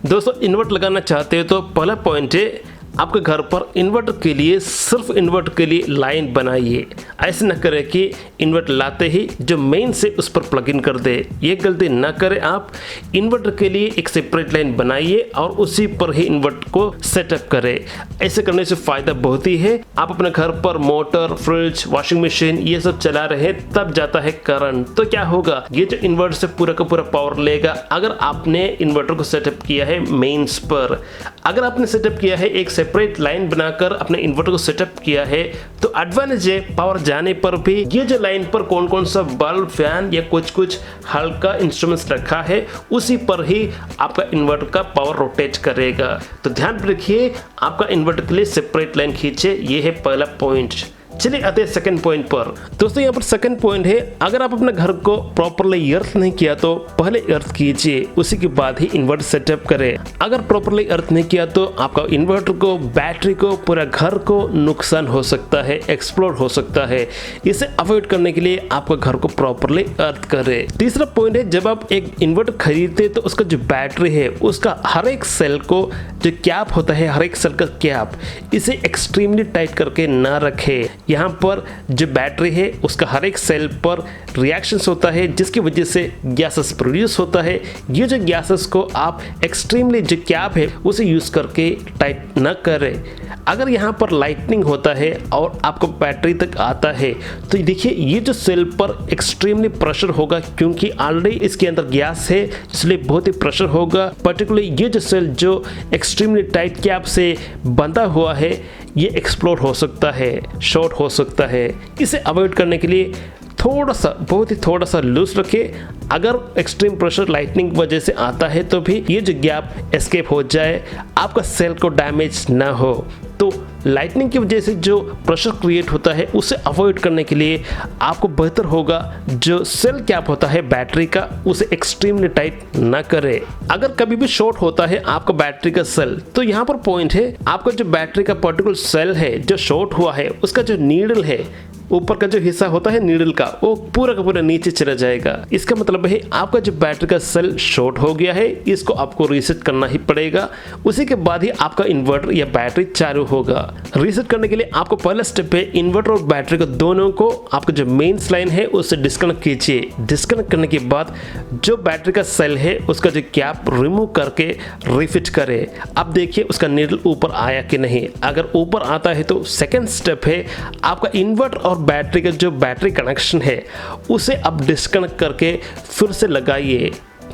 दोस्तों इन्वर्टर लगाना चाहते हो तो पहला पॉइंट है आपके घर पर इन्वर्टर के लिए सिर्फ इन्वर्टर के लिए लाइन बनाइए। ऐसे न करें कि इन्वर्टर लाते ही जो मेन से उस पर प्लग इन कर दे। ये गलती ना करें आप। इन्वर्टर के लिए एक सेपरेट लाइन बनाइए और उसी पर ही इन्वर्टर को सेटअप करें। ऐसे करने से फायदा बहुत ही है। आप अपने घर पर मोटर, फ्रिज, वॉशिंग मशीन ये सब चला रहे हैं, तब जाता है करंट, तो क्या होगा, ये जो इन्वर्टर से पूरा का पूरा पावर लेगा। अगर आपने इन्वर्टर को सेटअप किया है मेंस पर, अगर आपने सेटअप किया है एक सेपरेट लाइन बनाकर अपने इन्वर्टर को सेटअप किया है, तो एडवांटेज है पावर जाने पर भी ये जो लाइन पर कौन कौन सा बल्ब, फैन या कुछ हल्का इंस्ट्रूमेंट्स रखा है उसी पर ही आपका इन्वर्टर का पावर रोटेट करेगा। तो ध्यान रखिए आपका इन्वर्टर के लिए सेपरेट लाइन खींचे। ये है पहला पॉइंट। चलिए आते हैं सेकंड पॉइंट पर। दोस्तों यहाँ पर सेकंड पॉइंट है, अगर आप अपने घर को प्रॉपरली अर्थ नहीं किया तो पहले अर्थ कीजिए, उसी के बाद ही इन्वर्टर सेटअप करें। अगर प्रॉपरली अर्थ नहीं किया तो आपका इन्वर्टर को, बैटरी को, पूरा घर को नुकसान हो सकता है, एक्सप्लोड हो सकता है। इसे अवॉइड करने के लिए आपका घर को प्रॉपरली अर्थ करें। तीसरा पॉइंट है, जब आप एक इन्वर्टर खरीदते तो उसका जो बैटरी है उसका हर एक सेल को जो कैप होता है, हर एक सेल का कैप, इसे एक्सट्रीमली टाइट करके ना रखें। यहाँ पर जो बैटरी है उसका हर एक सेल पर रिएक्शंस होता है जिसकी वजह से गैसेस प्रोड्यूस होता है। ये जो गैसेस को आप एक्सट्रीमली जो कैप है उसे यूज करके टाइट न करें। अगर यहाँ पर लाइटनिंग होता है और आपको बैटरी तक आता है तो देखिए ये जो सेल पर एक्सट्रीमली प्रेशर होगा, क्योंकि ऑलरेडी इसके अंदर गैस है इसलिए बहुत ही प्रेशर होगा। पर्टिकुलरली ये जो सेल जो एक्सट्रीमली टाइट कैप से बंधा हुआ है ये एक्सप्लोड हो सकता है, शॉर्ट हो सकता है। इसे अवॉइड करने के लिए थोड़ा सा, बहुत ही थोड़ा सा लूज रखें। अगर एक्सट्रीम प्रेशर लाइटनिंग की वजह से आता है तो भी ये जो गैप एस्केप हो जाए, आपका सेल को डैमेज ना हो। तो लाइटनिंग की वजह से जो प्रेशर क्रिएट होता है उसे अवॉइड करने के लिए आपको बेहतर होगा जो सेल कैप होता है बैटरी का उसे एक्सट्रीमली टाइट ना करें। अगर कभी भी शॉर्ट होता है आपका बैटरी का सेल, तो यहाँ पर पॉइंट है, आपका जो बैटरी का पर्टिकुलर सेल है जो शॉर्ट हुआ है उसका जो नीडल है, ऊपर का जो हिस्सा होता है नीडल का, वो पूरा का पूरा नीचे चला जाएगा। इसका मतलब है आपका जो बैटरी का सेल शॉर्ट हो गया है, इसको आपको रीसेट करना ही पड़ेगा। उसी के बाद ही आपका इन्वर्टर या बैटरी चालू होगा। रीसेट करने के लिए आपको पहला स्टेप है इन्वर्टर और बैटरी को दोनों को आपका जो मेंस लाइन है उससे डिस्कनेक्ट कीजिए। डिस्कनेक्ट करने के बाद जो बैटरी का सेल है उसका जो कैप रिमूव करके रिफिट करें। अब देखिए उसका नीडल ऊपर आया कि नहीं। अगर ऊपर आता है तो सेकेंड स्टेप है आपका इन्वर्टर और बैटरी का जो बैटरी कनेक्शन है उसे अब डिस्कनेक्ट करके फिर से लगाइए।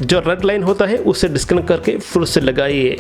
जो रेड लाइन होता है उसे डिस्कनेक्ट करके फिर से लगाइए।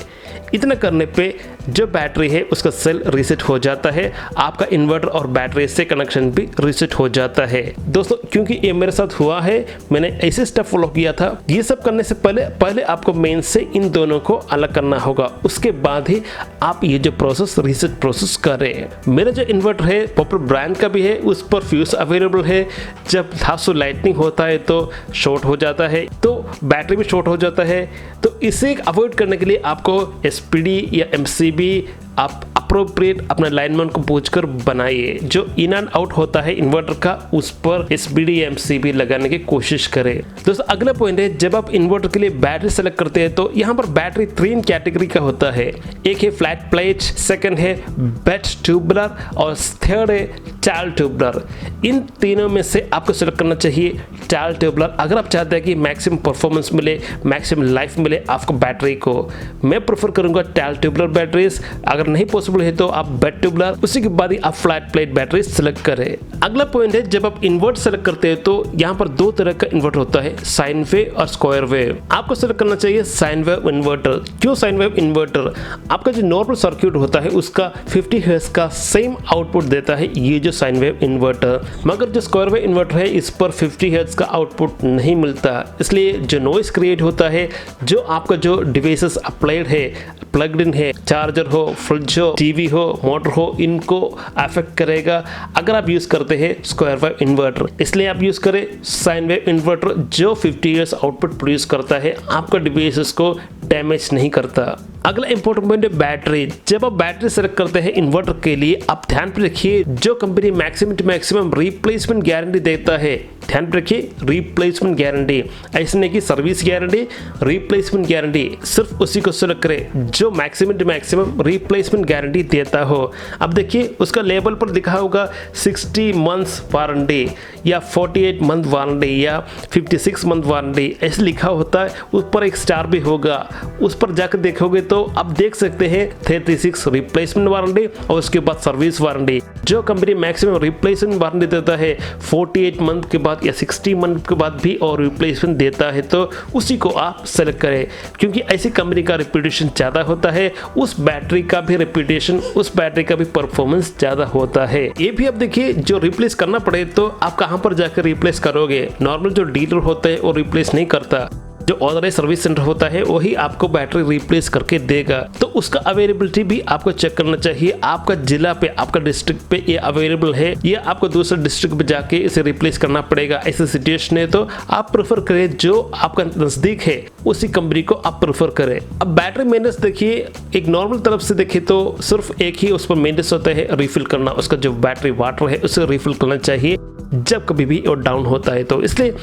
इतना करने पे जो बैटरी है उसका सेल रीसेट हो जाता है, आपका इन्वर्टर और बैटरी से कनेक्शन भी रीसेट हो जाता है। दोस्तों क्योंकि ये मेरे साथ हुआ है, मैंने ऐसे स्टेप फॉलो किया था। ये सब करने से पहले आपको मेन से इन दोनों को अलग करना होगा, उसके बाद ही आप ये जो प्रोसेस रीसेट प्रोसेस करें। मेरा जो इन्वर्टर है पॉपुलर ब्रांड का भी है, उस पर फ्यूज अवेलेबल है। जब हाफ लाइटनिंग होता है तो शॉर्ट हो जाता है, तो बैटरी भी शॉर्ट हो जाता है। तो इसे अवॉइड करने के लिए आपको एसपीडी या एमसीबी आप अप्रोप्रिएट अपने लाइनमैन को पूछकर बनाइए। जो इन एंड आउट होता है इन्वर्टर का उस पर एसपीडी या एमसीबी लगाने की कोशिश करें। दोस्तों अगला पॉइंट है, जब आप इन्वर्टर के लिए बैटरी सेलेक्ट करते हैं तो यहाँ पर बैटरी 3 कैटेगरी का होता है। एक है फ्लैट प्लेट, सेकंड है बेड ट्यूबुलर और थर्ड है चार्ल ट्यूबुलर। इन तीनों में से आपको सेलेक्ट करना चाहिए चार्ल ट्यूबुलर। अगर आप चाहते हैं कि मैक्सिमम परफॉर्मेंस मिले, मैक्सिमम लाइफ मिले आपको बैटरी को, मैं प्रेफर करूंगा चार्ल ट्यूबुलर बैटरीज। अगर नहीं पॉसिबल है तो आप बेड ट्यूबुलर, उसी के बाद ही आप फ्लैट प्लेट बैटरी सेलेक्ट करें। अगला पॉइंट है, जब आप इन्वर्टर सेलेक्ट करते हैं तो यहाँ पर 2 तरह का इन्वर्टर होता है, साइन वेव और स्क्वायर वेव। आपको सेलेक्ट करना चाहिए साइन वेव इन्वर्टर। क्यों साइन वेव इन्वर्टर? आपका जो नॉर्मल सर्किट होता है उसका 50 हर्ट्ज का सेम आउटपुट देता है ये जो साइन वेव इन्वर्टर, मगर जो स्क्वायर वेव इन्वर्टर है इस पर 50 हर्ट्ज का आउटपुट नहीं मिलता। इसलिए जो नॉइस क्रिएट होता है, जो आपका जो डिवाइसेस अप्लाइड है, प्लग्ड इन है, चार्जर हो, फ्रिज हो, टीवी हो, मोटर हो, इनको अफेक्ट करेगा अगर आप यूज करते हैं स्क्वायर वेव इन्वर्टर। इसलिए आप यूज करें साइन वेव इन्वर्टर जो 50 हर्ट्ज आउटपुट प्रोड्यूस करता है, आपका डिवाइसेस को डैमेज नहीं करता। अगला इंपॉर्टेंट पॉइंट है बैटरी। जब आप बैटरी सेलेक्ट करते हैं इन्वर्टर के लिए, आप ध्यान पे रखिए जो company maximum to maximum replacement guarantee देता है, ध्यान पे रखिए रिप्लेसमेंट गारंटी, ऐसे नहीं कि सर्विस गारंटी, रिप्लेसमेंट गारंटी, सिर्फ उसी को सेलेक्ट करें जो maximum to maximum replacement guarantee देता हो। अब देखिए उसका लेबल पर लिखा होगा 60 मंथ्स वारंटी या 48 मंथ वारंटी या 56 मंथ वारंटी, ऐसे लिखा होता है। उस पर एक स्टार भी होगा, उस पर जाकर देखोगे तो आप देख सकते हैं 36 रिप्लेसमेंट वारंटी और उसके बाद सर्विस वारंटी। जो कंपनी मैक्सिमम रिप्लेसमेंट वारंटी देता है 48 मंथ के बाद या 60 मंथ के बाद भी और रिप्लेसमेंट देता है, तो उसी को आप सेलेक्ट करें, क्योंकि ऐसी कंपनी का रेपुटेशन ज़्यादा होता है, उस बैटरी का भी रेपुटेशन, उस बैटरी का भी परफॉर्मेंस ज़्यादा होता है। ये भी आप देखिए जो रिप्लेस करना पड़े तो आप कहाँ पर जाकर रिप्लेस करोगे। नॉर्मल जो डीलर होता है वो रिप्लेस नहीं करता, जो ऑनलाइन सर्विस सेंटर होता है वही आपको बैटरी रिप्लेस करके देगा। तो उसका अवेलेबिलिटी भी आपको चेक करना चाहिए, आपका जिला पे, आपका डिस्ट्रिक्ट पे ये अवेलेबल है या आपको दूसरे डिस्ट्रिक्ट पे जाके इसे रिप्लेस करना पड़ेगा। ऐसी सिचुएशन है तो आप प्रेफर करें जो आपका नजदीक है उसी कंपनी को आप प्रेफर करें। अब बैटरी मेंटेनेंस देखिए, एक नॉर्मल तरफ से देखें तो सिर्फ एक ही उस पर मेंटेनेंस होता है, रिफिल करना, उसका जो बैटरी वाटर है उसे रिफिल करना चाहिए जब कभी भी वो डाउन होता है। तो इसलिए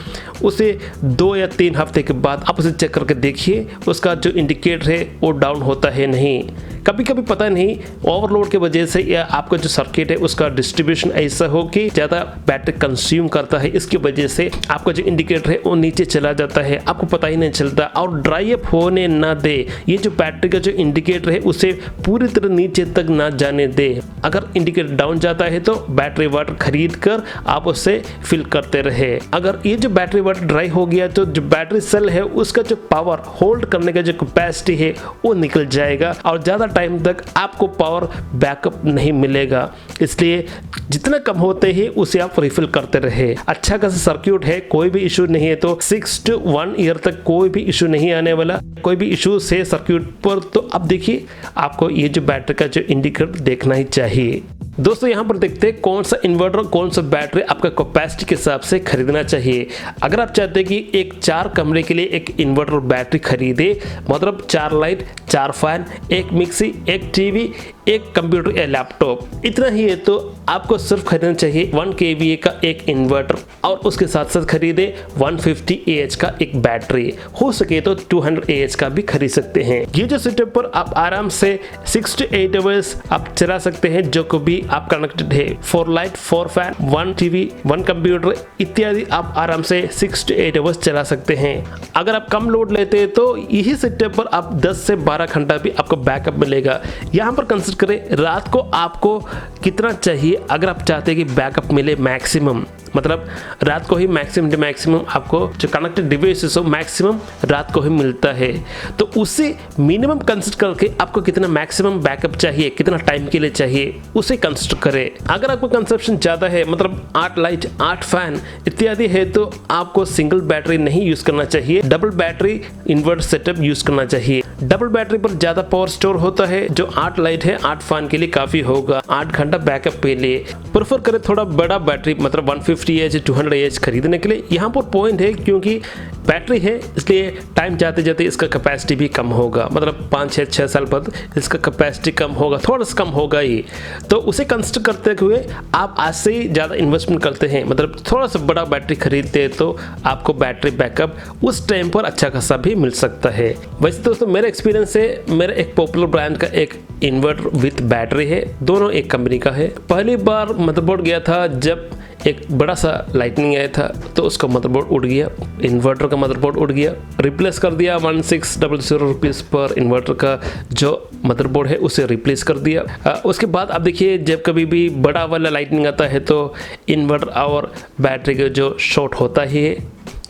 उसे 2 या 3 हफ्ते के बाद आप उसे चेक करके देखिए उसका जो इंडिकेटर है वो डाउन होता है नहीं। कभी कभी पता नहीं ओवरलोड के वजह से या आपका जो सर्किट है उसका डिस्ट्रीब्यूशन ऐसा हो कि ज़्यादा बैटरी कंज्यूम करता है, इसकी वजह से आपका जो इंडिकेटर है वो नीचे चला जाता है, आपको पता ही नहीं चलता। और ड्राई अप होने ना दे, ये जो बैटरी का जो इंडिकेटर है उसे पूरी तरह नीचे तक ना जाने दे। अगर इंडिकेटर डाउन जाता है तो बैटरी वाटर खरीद कर आप उसे फिल करते रहे। अगर ये जो बैटरी वाटर ड्राई हो गया तो जो बैटरी सेल है उसका जो पावर होल्ड करने का जो कैपेसिटी है वो निकल जाएगा और ज़्यादा टाइम तक आपको पावर बैकअप नहीं मिलेगा। इसलिए जितना कम होते ही उसे आप रिफिल करते रहे। अच्छा खासा सर्किट है, कोई भी इशू नहीं है तो 6 to 1 ईयर तक कोई भी इशू नहीं आने वाला। कोई भी इशू से सर्किट पर तो अब देखिए आपको ये जो बैटरी का जो इंडिकेटर देखना ही चाहिए। दोस्तों यहाँ पर देखते हैं कौन सा इन्वर्टर कौन सा बैटरी आपका कैपेसिटी के हिसाब से खरीदना चाहिए। अगर आप चाहते हैं कि एक 4 कमरे के लिए एक इन्वर्टर बैटरी खरीदे, मतलब 4 light, 4 fan, 1 mixie, 1 TV, 1 computer या लैपटॉप, इतना ही है तो आपको सिर्फ खरीदना चाहिए 1 kVA का एक इन्वर्टर और उसके साथ साथ खरीदे 150 Ah का एक बैटरी, हो सके तो 200 Ah का भी खरीद सकते हैं। ये जो सेटअप पर आप आराम से 6 to 8 आवर्स आप चला सकते हैं, जो कभी आप कनेक्टेड है 4 लाइट, 4 फैन, 1 टीवी, 1 कंप्यूटर इत्यादि आप आराम से 6 to 8 आवर्स चला सकते हैं। अगर आप कम लोड लेते हैं तो यही सेटअप पर आप 10 से 12 घंटा भी आपको बैकअप मिलेगा। यहाँ पर कंसिडर करें रात को आपको कितना चाहिए। अगर आप चाहते हैं कि बैकअप मिले मैक्सिमम, मतलब रात को ही मैक्सिमम टू मैक्सिमम आपको जो कनेक्टेड डिवाइसेस हो मैक्सिमम रात को ही मिलता है, तो उससे मिनिमम कंसिडर करके आपको कितना मैक्सिमम बैकअप चाहिए, कितना टाइम के लिए चाहिए उसे कंसिडर करें। अगर आपको कंजप्शन ज़्यादा है, मतलब 8 लाइट, 8 फैन इत्यादि है, तो आपको सिंगल बैटरी नहीं यूज करना चाहिए, double battery inverter setup use करना चाहिए। डबल बैटरी पर ज़्यादा पावर स्टोर होता है, जो 8 लाइट है 8 फैन के लिए काफ़ी होगा 8 घंटा बैकअप के लिए। प्रेफर करें थोड़ा बड़ा बैटरी, मतलब 150 Ah 200 Ah खरीदने के लिए। यहाँ पर पॉइंट है क्योंकि बैटरी है इसलिए टाइम जाते जाते इसका कैपेसिटी भी कम होगा, मतलब 5-6 साल बाद इसका कैपेसिटी कम होगा, थोड़ा सा कम होगा ही। तो उसे कंसिडर करते हुए आप आज से ही ज़्यादा इन्वेस्टमेंट करते हैं, मतलब थोड़ा सा बड़ा बैटरी खरीदते हैं तो आपको बैटरी बैकअप उस टाइम पर अच्छा खासा भी मिल सकता है। वैसे दोस्तों मेरा एक्सपीरियंस है, मेरा एक पॉपुलर ब्रांड का एक इन्वर्टर विथ बैटरी है, दोनों एक कंपनी का है। पहली बार मदरबोर्ड गया था जब एक बड़ा सा लाइटनिंग आया था तो उसका मदरबोर्ड उड़ गया, इन्वर्टर का मदरबोर्ड उड़ गया, रिप्लेस कर दिया 1600 रुपीज़ पर इन्वर्टर का जो मदरबोर्ड है उसे रिप्लेस कर दिया। उसके बाद अब देखिए जब कभी भी बड़ा वाला लाइटनिंग आता है तो इन्वर्टर और बैटरी का जो शॉर्ट होता ही है,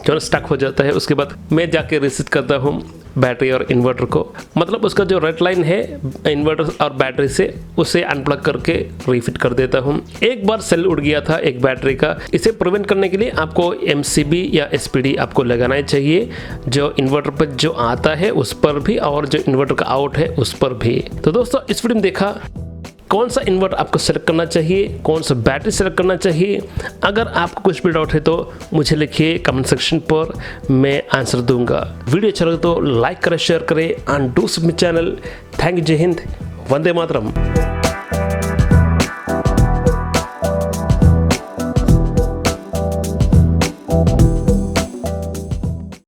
जो स्टक हो जाता है। उसके बाद मैं जाके रिसेट करता हूँ बैटरी और इन्वर्टर को, मतलब उसका जो रेड लाइन है इन्वर्टर और बैटरी से उसे अनप्लग करके रीफिट कर देता हूँ। एक बार सेल उड़ गया था एक बैटरी का, इसे प्रिवेंट करने के लिए आपको MCB या SPD आपको लगाना चाहिए, जो इन्वर्टर पर जो आता है उस पर भी और जो इन्वर्टर का आउट है उस पर भी। तो दोस्तों इस वीडियो में देखा कौन सा इन्वर्टर आपको सेलेक्ट करना चाहिए, कौन सा बैटरी सेलेक्ट करना चाहिए। अगर आपको कुछ भी डाउट है तो मुझे लिखिए कमेंट सेक्शन पर, मैं आंसर दूंगा। वीडियो अच्छा लगे तो लाइक करें, शेयर करें and do subscribe channel. Thank you, जय हिंद, वंदे मातरम।